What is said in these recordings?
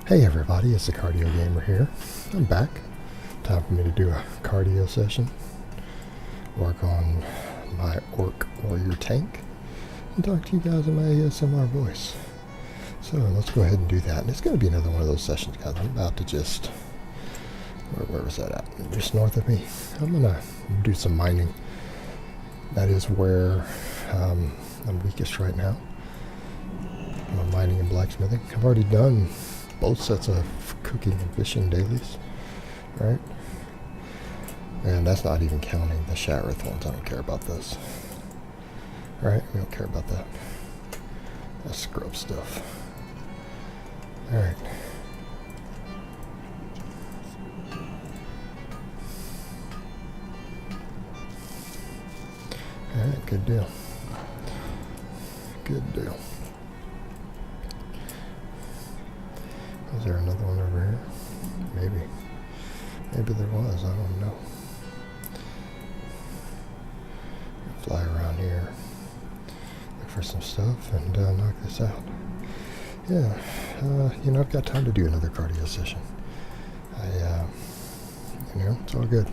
Hey everybody, it's the Cardio Gamer here. I'm back. Time for me to do a cardio session. Work on my Orc Warrior tank. And talk to you guys in my ASMR voice. So let's go ahead and do that. And it's going to be another one of those sessions, guys. I'm about to just... Where was that at? Just north of me. I'm going to do some mining. That is where I'm weakest right now. I'm mining and blacksmithing. I've already done both sets of cooking and fishing dailies, right? And that's not even counting the Shareth ones. I don't care about those. Right? We don't care about that. That's scrub stuff. Alright. Alright, good deal. Good deal. Is there another one over here? Maybe. Maybe there was. I don't know. Fly around here. Look for some stuff and knock this out. Yeah. I've got time to do another cardio session. It's all good.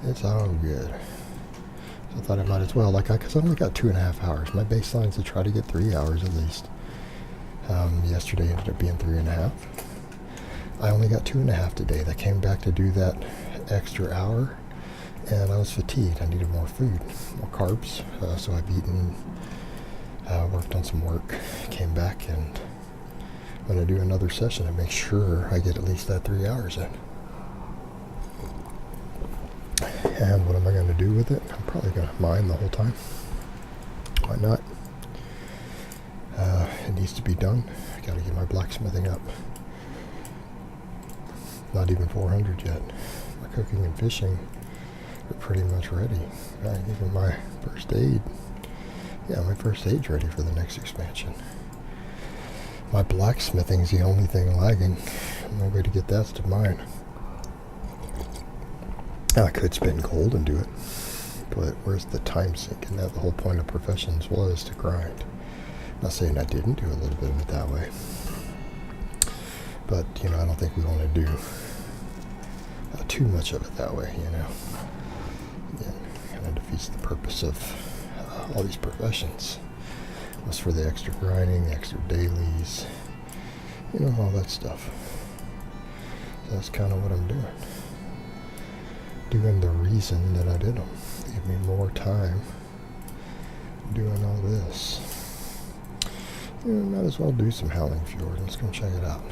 It's all good. So I thought I might as well, because I only got 2.5 hours. My baseline is to try to get 3 hours at least. Yesterday ended up being 3.5. I only got 2.5 today. I came back to do that extra hour, and I was fatigued. I needed more food, more carbs. So I've eaten, worked on some work, came back, and I'm going to do another session to make sure I get at least that 3 hours in. And what am I going to do with it? I'm probably going to mine the whole time. Why not? It needs to be done. I got to get my blacksmithing up. Not even 400 yet. My cooking and fishing are pretty much ready. Even my first aid. Yeah, my first aid's ready for the next expansion. My blacksmithing's the only thing lagging. No way to get that to mine. I could spend gold and do it, but where's the time sink? And that the whole point of professions was to grind. Not saying I didn't do a little bit of it that way, but I don't think we want to do too much of it that way. Kind of defeats the purpose of all these professions. It was for the extra grinding, extra dailies, all that stuff. So that's kind of what I'm doing. Doing the reason that I did them. They give me more time doing all this. Might as well do some Howling Fjord. Let's go check it out.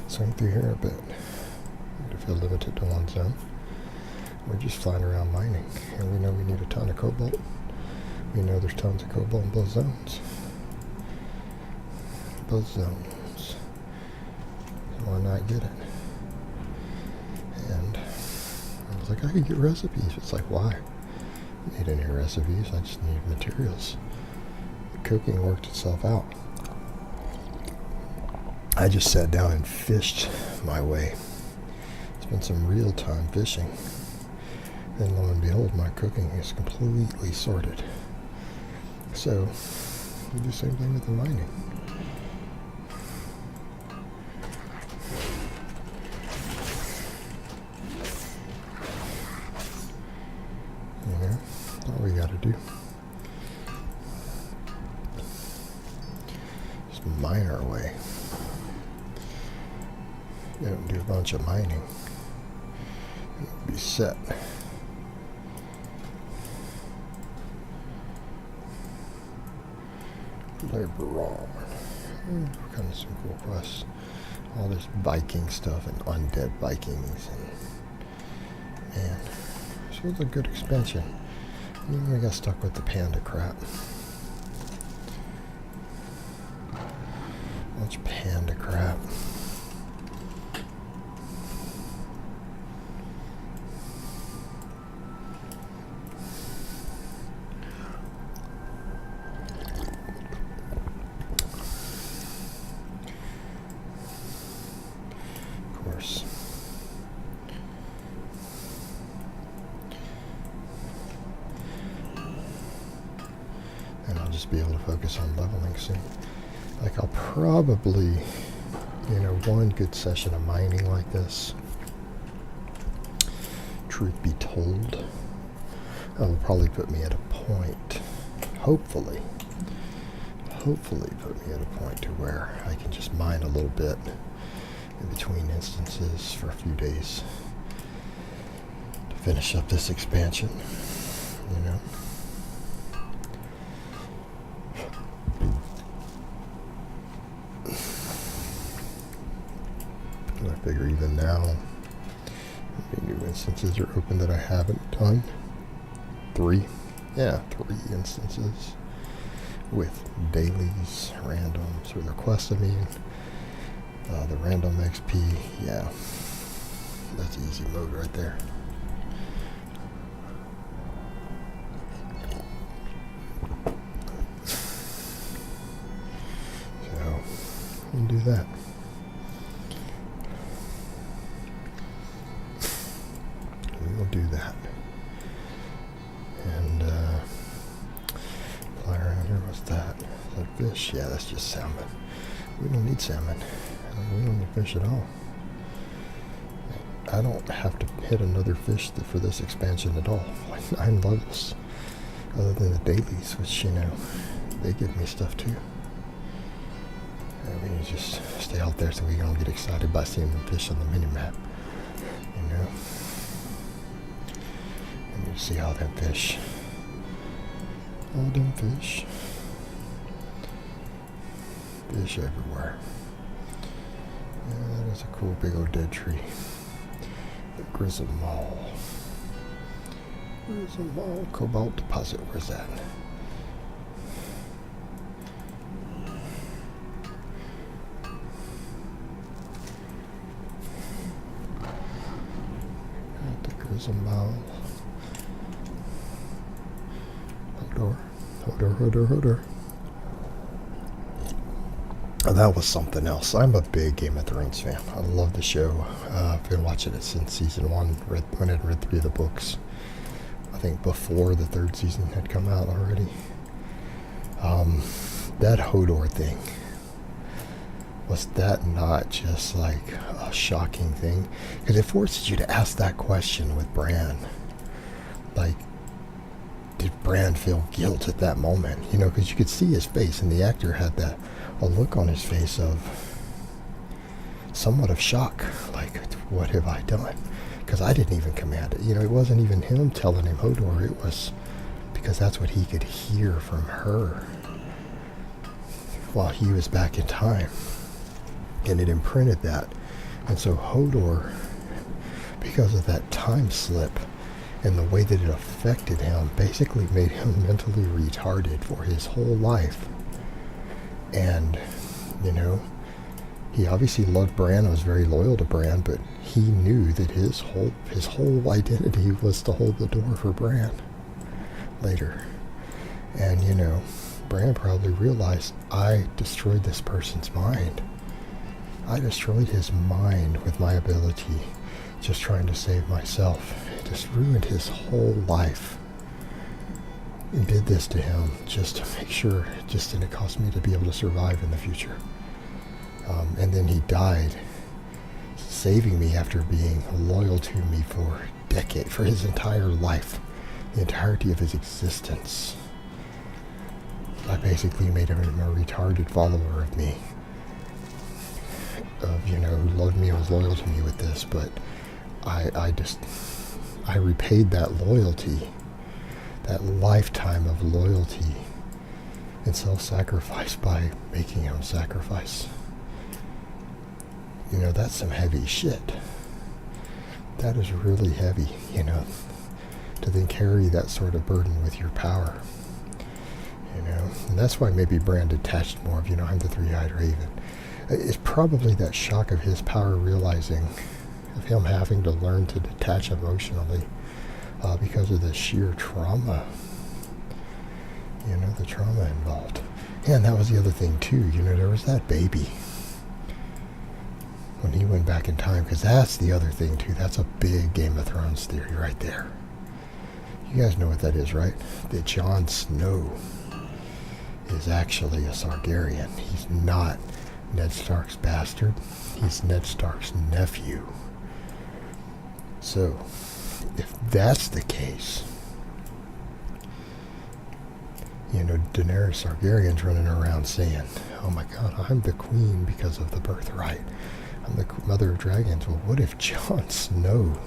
Swing through here a bit. If you're limited to one zone. We're just flying around mining. And we know we need a ton of cobalt. We know there's tons of cobalt in both zones. Both zones. So why not get it? And I was like, I could get recipes. It's like, why? I don't need any recipes. I just need materials. Cooking worked itself out. I just sat down and fished my way. Spent some real time fishing. And lo and behold, my cooking is completely sorted. So, we do the same thing with the mining. That's all we gotta do. Mine our way. You don't do a bunch of mining. It'll be set. Labor kind of some cool quests. All this Viking stuff and undead Vikings and man, this was a good expansion. I got stuck with the panda crap. Much panda crap. Of course. And I'll just be able to focus on leveling soon. Like I'll probably You know, one good session of mining like this, truth be told, will probably put me at a point, hopefully put me at a point to where I can just mine a little bit in between instances for a few days to finish up this expansion, you know. And I figure even now, maybe new instances are open that I haven't done. 3 instances with dailies, randoms, or the quest, the random XP, yeah, that's easy mode right there. So, we'll do that. We'll do that. And, fly around here, what's that? Is that fish? Yeah, that's just salmon. We don't need salmon. We don't need fish at all. I don't have to hit another fish for this expansion at all. Like 9 levels. Other than the dailies, which, you know, they give me stuff too. I mean, you just stay out there so we don't get excited by seeing the fish on the mini-map. You know? And you see all them fish. All them fish. Fish everywhere. Yeah, that is a cool big old dead tree. The Grizzle Mall. Grizzle Mall Cobalt Deposit. Where's that? At the Grizzle Mall. Hodor. That was something else. I'm a big Game of Thrones fan. I love the show. I've been watching it since season 1. When I read 3 of the books. I think before the 3rd season had come out already. That Hodor thing. Was that not just like a shocking thing? Because it forces you to ask that question with Bran. Like, did Bran feel guilt at that moment? You know, because you could see his face, and the actor had a look on his face of somewhat of shock. Like, what have I done? Because I didn't even command it. You know, it wasn't even him telling him Hodor. It was because that's what he could hear from her while he was back in time. And it imprinted that. And so Hodor, because of that time slip, and the way that it affected him basically made him mentally retarded for his whole life. And, you know, he obviously loved Bran and was very loyal to Bran, but he knew that his whole identity was to hold the door for Bran later. And, you know, Bran probably realized, I destroyed this person's mind. I destroyed his mind with my ability, just trying to save myself. It just ruined his whole life. And did this to him just to make sure it just didn't cost me to be able to survive in the future. And then he died, saving me after being loyal to me for his entire life, the entirety of his existence. I basically made him a retarded follower of me. Of, you know, who loved me and was loyal to me with this, but I repaid that loyalty, that lifetime of loyalty and self-sacrifice by making him sacrifice. You know, that's some heavy shit. That is really heavy, you know, to then carry that sort of burden with your power. You know, and that's why maybe Bran detached more of, you know, I'm the three-eyed raven. It's probably that shock of his power realizing, of him having to learn to detach emotionally because of the sheer trauma. You know, the trauma involved. And that was the other thing too, you know, there was that baby. When he went back in time, because that's the other thing too, that's a big Game of Thrones theory right there. You guys know what that is, right? That Jon Snow is actually a Targaryen. He's not Ned Stark's bastard. He's Ned Stark's nephew. So, if that's the case, Daenerys Targaryen's running around saying, oh my god, I'm the queen because of the birthright. I'm the mother of dragons. Well, what if Jon Snow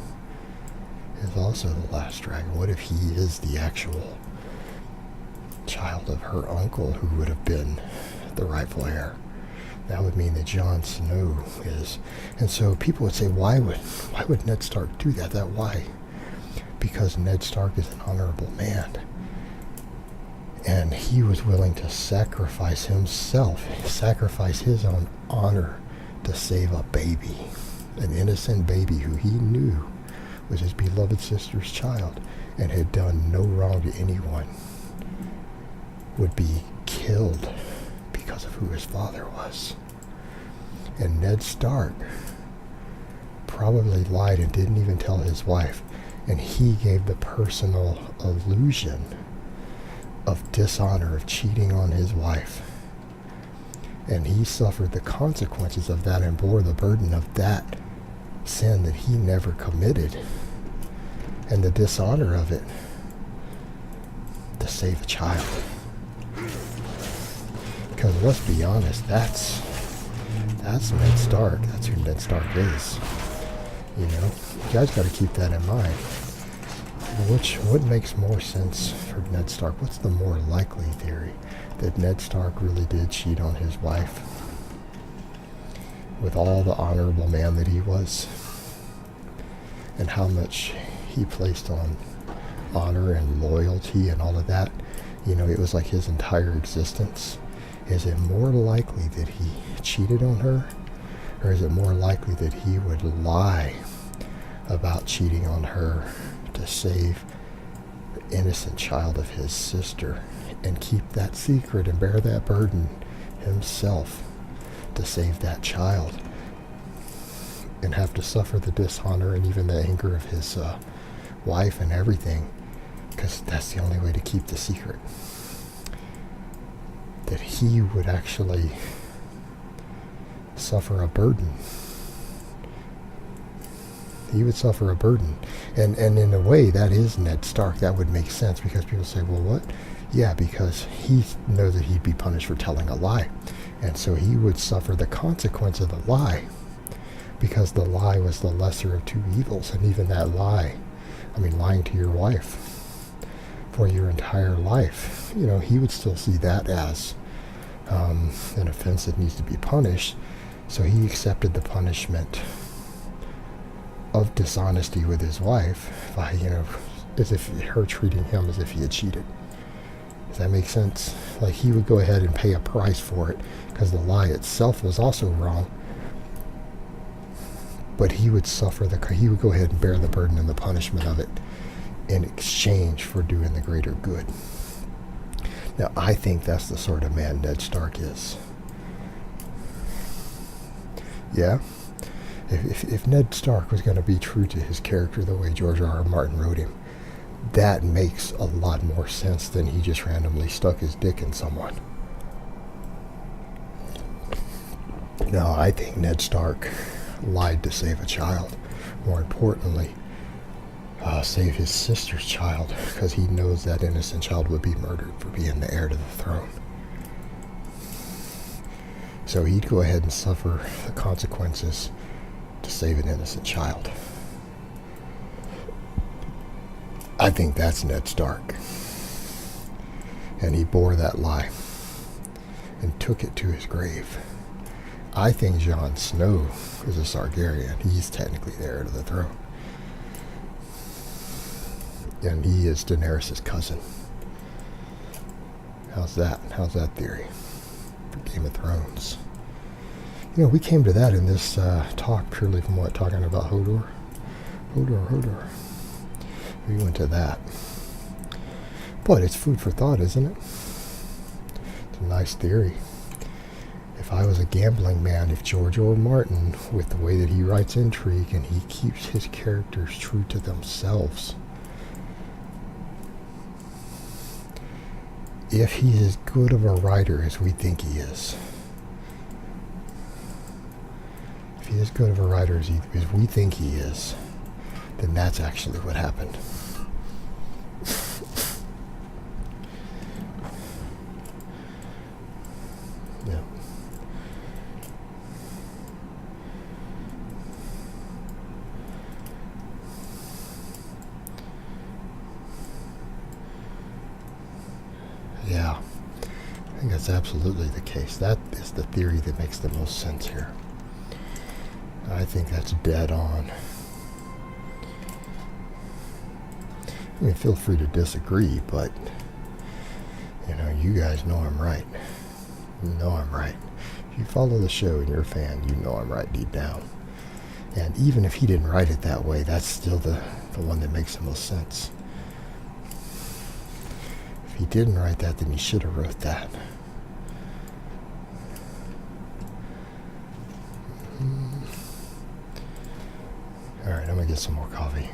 is also the last dragon? What if he is the actual child of her uncle who would have been the rightful heir? That would mean that Jon Snow is. And so people would say, why would Ned Stark do that? Why? Because Ned Stark is an honorable man. And he was willing to sacrifice himself, sacrifice his own honor to save a baby, an innocent baby who he knew was his beloved sister's child and had done no wrong to anyone, would be killed because of who his father was. And Ned Stark probably lied and didn't even tell his wife, and he gave the personal illusion of dishonor, of cheating on his wife. And he suffered the consequences of that and bore the burden of that sin that he never committed and the dishonor of it to save a child. Because let's be honest, that's Ned Stark. That's who Ned Stark is. You guys got to keep that in mind. What makes more sense for Ned Stark? What's the more likely theory? That Ned Stark really did cheat on his wife with all the honorable man that he was, and how much he placed on honor and loyalty and all of that. It was like his entire existence. Is it more likely that he cheated on her, or is it more likely that he would lie about cheating on her to save the innocent child of his sister and keep that secret and bear that burden himself to save that child and have to suffer the dishonor and even the anger of his wife and everything, because that's the only way to keep the secret? That he would actually suffer a burden. He would suffer a burden. And in a way, that is Ned Stark. That would make sense, because people say, well, what? Yeah, because he knows that he'd be punished for telling a lie. And so he would suffer the consequence of the lie, because the lie was the lesser of two evils. And even that lie, lying to your wife for your entire life, he would still see that as an offense that needs to be punished. So he accepted the punishment of dishonesty with his wife by, as if her treating him as if he had cheated. Does that make sense? Like, he would go ahead and pay a price for it, because the lie itself was also wrong. But he would he would go ahead and bear the burden and the punishment of it in exchange for doing the greater good. Now, I think that's the sort of man Ned Stark is. Yeah? If Ned Stark was going to be true to his character the way George R. R. Martin wrote him, that makes a lot more sense than he just randomly stuck his dick in someone. No, I think Ned Stark lied to save a child. More importantly, save his sister's child, because he knows that innocent child would be murdered for being the heir to the throne. So he'd go ahead and suffer the consequences to save an innocent child. I think that's Ned Stark. And he bore that lie and took it to his grave. I think Jon Snow is a Targaryen. He's technically the heir to the throne. And he is Daenerys' cousin. How's that? How's that theory for Game of Thrones? We came to that in this talk purely from talking about Hodor. Hodor. We went to that. But it's food for thought, isn't it? It's a nice theory. If I was a gambling man, if George R. R. Martin, with the way that he writes intrigue and he keeps his characters true to themselves, if he's as good of a writer as we think he is, if he is good of a writer as we think he is, then that's actually what happened. Yeah. Yeah, I think that's absolutely the case. That is the theory that makes the most sense here. I think that's dead on. I mean, feel free to disagree, but, you guys know I'm right. You know I'm right. If you follow the show and you're a fan, you know I'm right deep down. And even if he didn't write it that way, that's still the one that makes the most sense. If he didn't write that, then he should have wrote that. All right, I'm going to get some more coffee.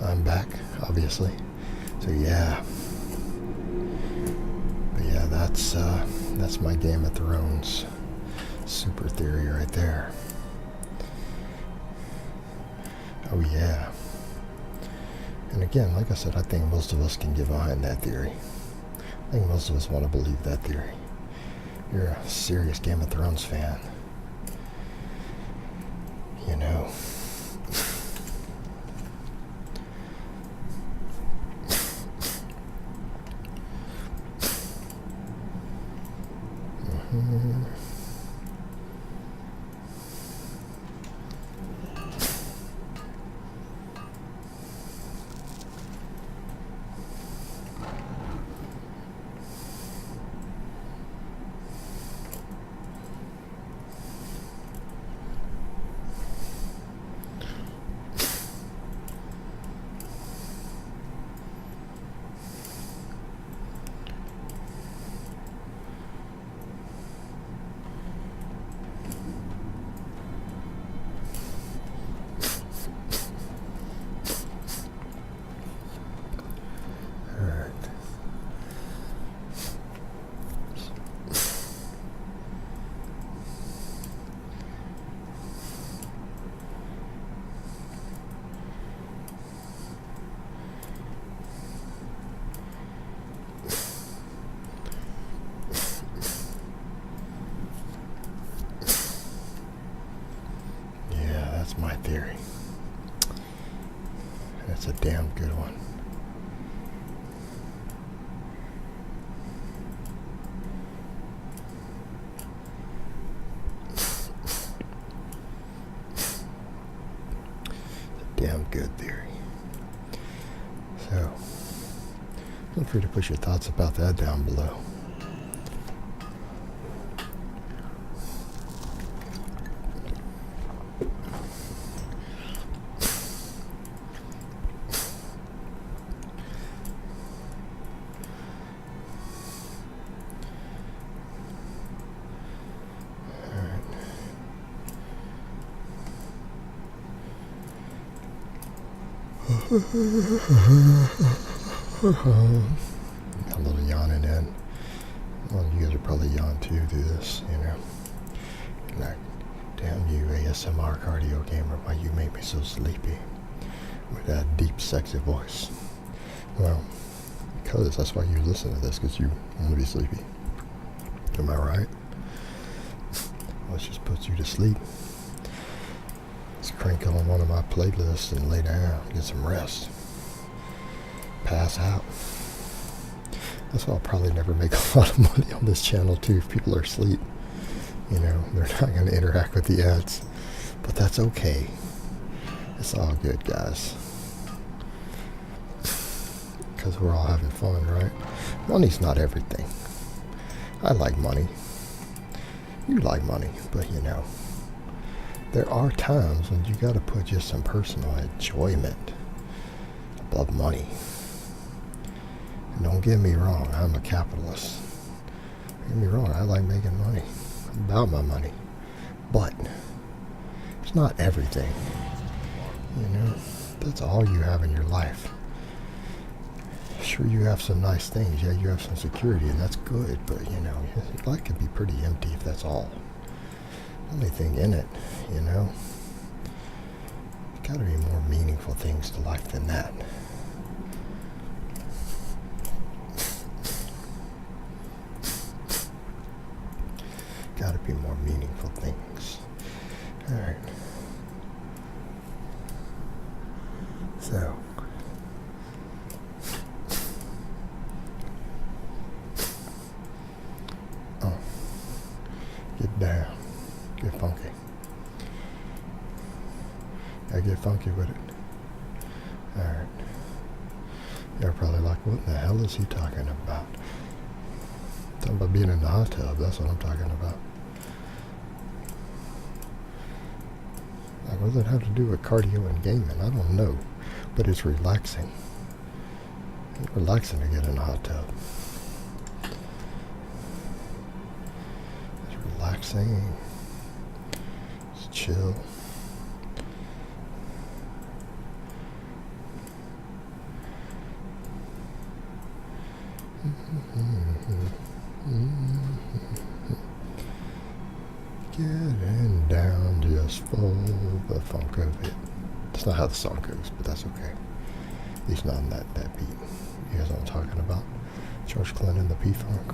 I'm back, obviously. So yeah. But yeah, that's my Game of Thrones super theory right there. Oh yeah. And again, like I said, I think most of us can get behind that theory. I think most of us want to believe that theory. You're a serious Game of Thrones fan. That's my theory. That's a damn good one. Damn good theory. So, feel free to put your thoughts about that down below. Got a little yawning in. Well, you guys are probably yawn too do this, you know. Like, damn you, ASMR cardio gamer, why you make me so sleepy with that deep, sexy voice? Well, because that's why you listen to this, because you want to be sleepy. Am I right? Let's just put you to sleep. Let's crank on one of my playlists and lay down, get some rest. Pass out. That's why I'll probably never make a lot of money on this channel too if people are asleep. You know, they're not going to interact with the ads. But that's okay. It's all good, guys. Because we're all having fun, right? Money's not everything. I like money. You like money, but you know, there are times when you got to put just some personal enjoyment above money. And don't get me wrong, I'm a capitalist. Don't get me wrong, I like making money. I'm about my money. But it's not everything. You know, that's all you have in your life. Sure, you have some nice things. Yeah, you have some security, and that's good. But, you know, your life can be pretty empty if that's all. Only thing in it, you know. There's got to be more meaningful things to life than that. Got to be more meaningful things. All right. So. Get down. Get funky. I get funky with it. Alright. You're probably like, what in the hell is he talking about? Talking about being in the hot tub. That's what I'm talking about. Like, what does that have to do with cardio and gaming? I don't know. But it's relaxing. It's relaxing to get in the hot tub. Relaxing. Just chill. Getting down just for the funk of it. That's not how the song goes, but that's okay. At least not on that beat. You guys know what I'm talking about? George Clinton, the P-Funk.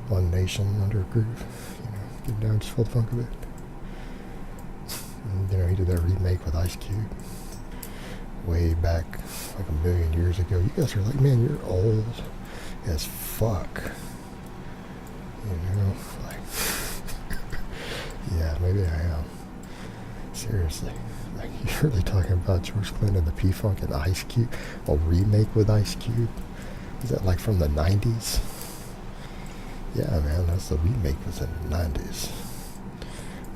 One Nation under a groove. You know, get down just for the funk of it. And, you know, he did that remake with Ice Cube way back like 1,000,000 years ago. You guys are like, man, you're old as fuck. You know, like, yeah, maybe I am. Seriously. Like, you're really talking about George Clinton and the P-Funk and Ice Cube? A remake with Ice Cube? Is that like from the 90s? Yeah, man, that's the remake was in the 90s.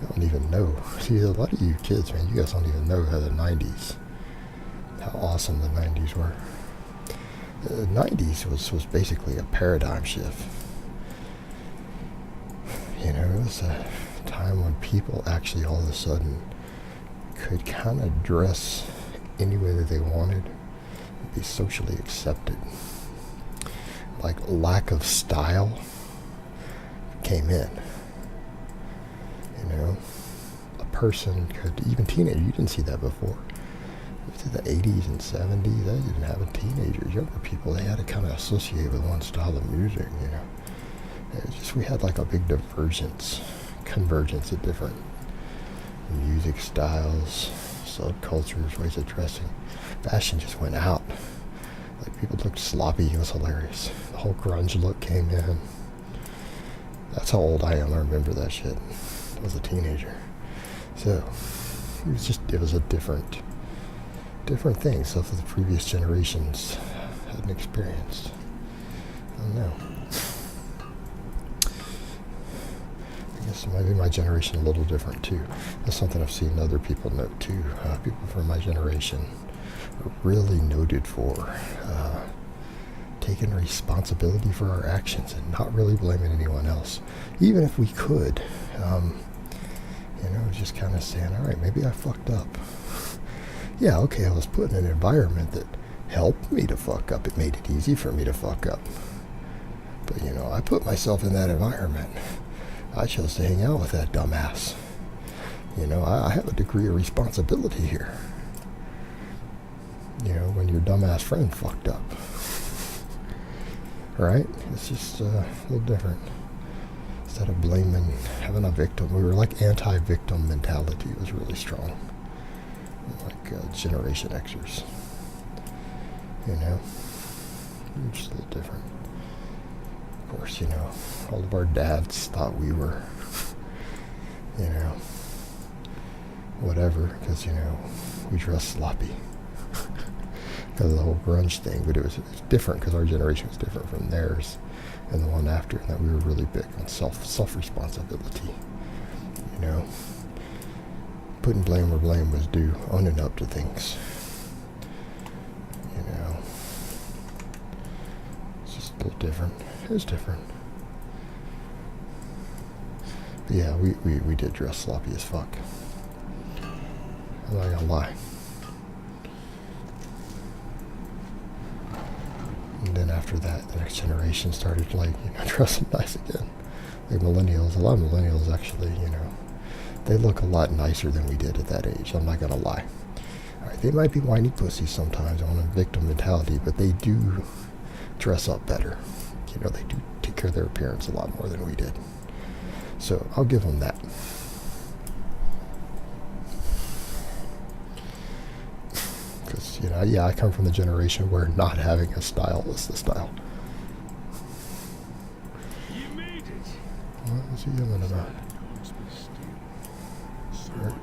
I don't even know. See, a lot of you kids, man, you guys don't even know how the 90s, how awesome the 90s were. The 90s was basically a paradigm shift. You know, it was a time when people actually all of a sudden could kind of dress any way that they wanted and be socially accepted. Like, lack of style came in. You know, a person could, even teenagers, you didn't see that before. Through the 80s and 70s, they didn't have a teenagers, younger people, they had to kind of associate with one style of music, you know. It was just, we had like a big convergence of different music styles, subcultures, ways of dressing. Fashion just went out. Like, people looked sloppy, it was hilarious. The whole grunge look came in. That's how old I am. I remember that shit. I was a teenager. So, it was a different thing. Stuff that the previous generations hadn't experienced. I don't know. I guess maybe my generation a little different too. That's something I've seen other people note too. People from my generation are really noted for taking responsibility for our actions and not really blaming anyone else. Even if we could, you know, just kind of saying, all right, maybe I fucked up. Yeah, okay, I was put in an environment that helped me to fuck up. It made it easy for me to fuck up. But, you know, I put myself in that environment. I chose to hang out with that dumbass. You know, I have a degree of responsibility here. You know, when your dumbass friend fucked up. Right? It's just a little different. Instead of blaming, having a victim, we were like anti-victim mentality was really strong. Like Generation Xers. You know? Just a little different. Of course, you know, all of our dads thought we were, you know, whatever, because, you know, we dressed sloppy. Because of the whole grunge thing, but it was different because our generation was different from theirs and the one after, and that we were really big on self-responsibility. You know, putting blame where blame was due, owning up to things. You know, it's just a little different. It was different. But yeah, we did dress sloppy as fuck. I'm not gonna lie. And then after that, the next generation started, like, you know, dressing nice again. Like millennials, a lot of millennials actually, you know, they look a lot nicer than we did at that age. I'm not gonna lie. All right, they might be whiny pussies sometimes on a victim mentality, but they do dress up better. You know, they do take care of their appearance a lot more than we did. So I'll give them that. Because, you know, yeah, I come from the generation where not having a style was the style. You made it. What was he yelling about?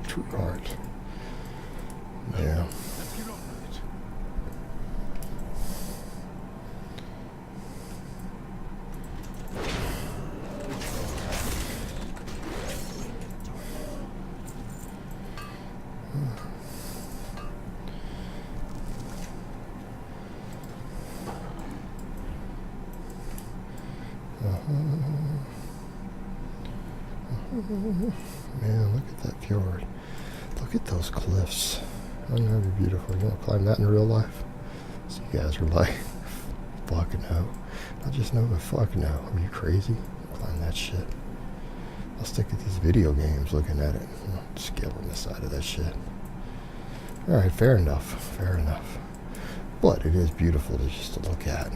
True heart. Yeah. Let's get on with it. Man, look at that fjord. Look at those cliffs. I know they're beautiful. You want to climb that in real life? So you guys are like, fuck no. I just know, but fuck no. Are you crazy? Climb that shit. I'll stick to these video games looking at it. Skill on the side of that shit. Alright, fair enough. Fair enough. But it is beautiful to just to look at.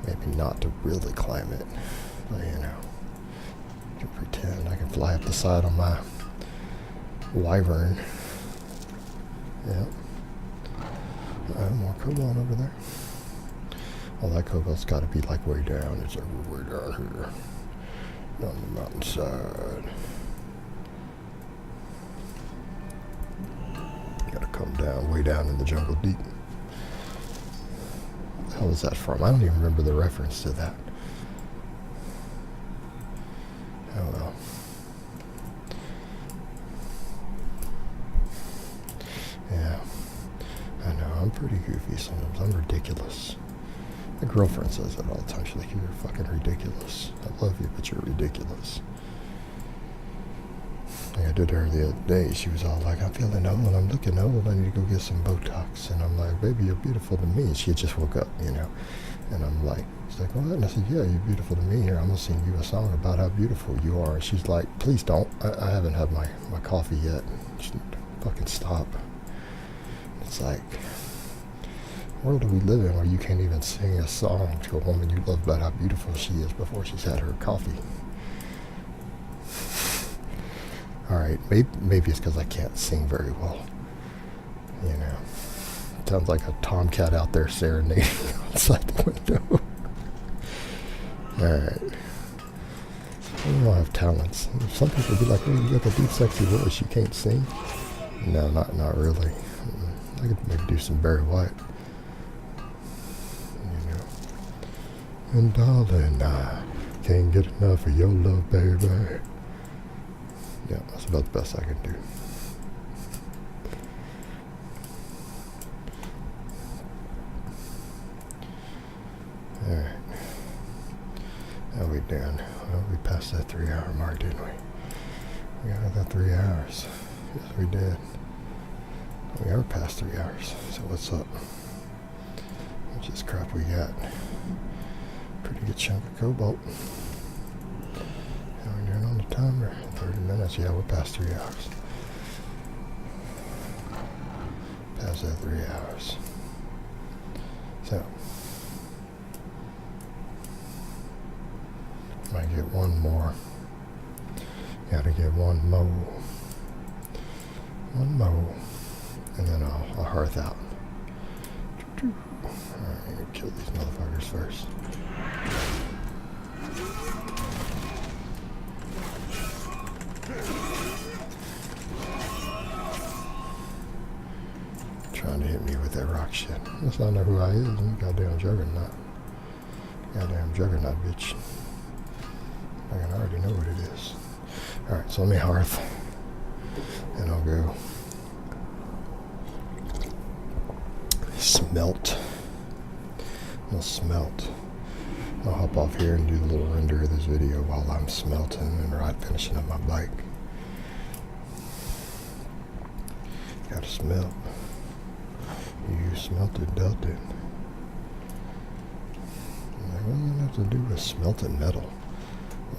Maybe not to really climb it. But, you know, I can pretend I can fly up the side on my wyvern. Yep. More cobalt over there. Oh, that cobalt's got to be like way down. It's like way down here. On the mountainside. Gotta come down, way down in the jungle deep. What the hell is that from? I don't even remember the reference to that. Oh well. Yeah. I know, I'm pretty goofy sometimes. I'm ridiculous. My girlfriend says that all the time. She's like, you're fucking ridiculous. I love you, but you're ridiculous. Like I did her the other day. She was all like, I'm feeling old. I'm looking old. I need to go get some Botox. And I'm like, baby, you're beautiful to me. And she had just woke up, you know. And I'm like, she's like, what? And I said, yeah, you're beautiful to me. Here, I'm going to sing you a song about how beautiful you are. And she's like, please don't. I haven't had my coffee yet. She fucking stop. It's like, what world do we live in where you can't even sing a song to a woman you love about how beautiful she is before she's had her coffee? Alright, maybe it's because I can't sing very well. You know, sounds like a tomcat out there serenading outside the window. Alright. We all have talents. Some people be like, oh, you got the deep, sexy voice, you can't sing. No, not really. I could maybe do some Barry White. You know. And darling, I can't get enough of your love, baby. Yeah, that's about the best I can do. Alright. How we doing? Well, we passed that 3-hour mark, didn't we? We got that 3 hours. Yes, we did. We are past 3 hours, so what's up? Which is crap we got. Pretty good chunk of cobalt. How are we doing on the timer? 30 minutes, yeah, we're past 3 hours. Past that 3 hours. So, might get one more. Gotta get one mo. One mo. And then I'll hearth out. Alright, kill these motherfuckers first. Trying to hit me with that rock shit. Must not know who I is. Goddamn juggernaut. Goddamn juggernaut, bitch. I can already know what it is. Alright, so let me hearth. And I'll go smelt. I'll smelt. I'll hop off here and do a little render of this video while I'm smelting and finishing up my bike. Gotta smelt. You smelted, delted. What does that have to do with smelting metal?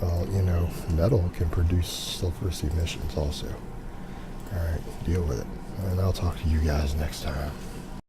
Well, you know, metal can produce sulfurous emissions also. Alright, deal with it. And I'll talk to you guys next time.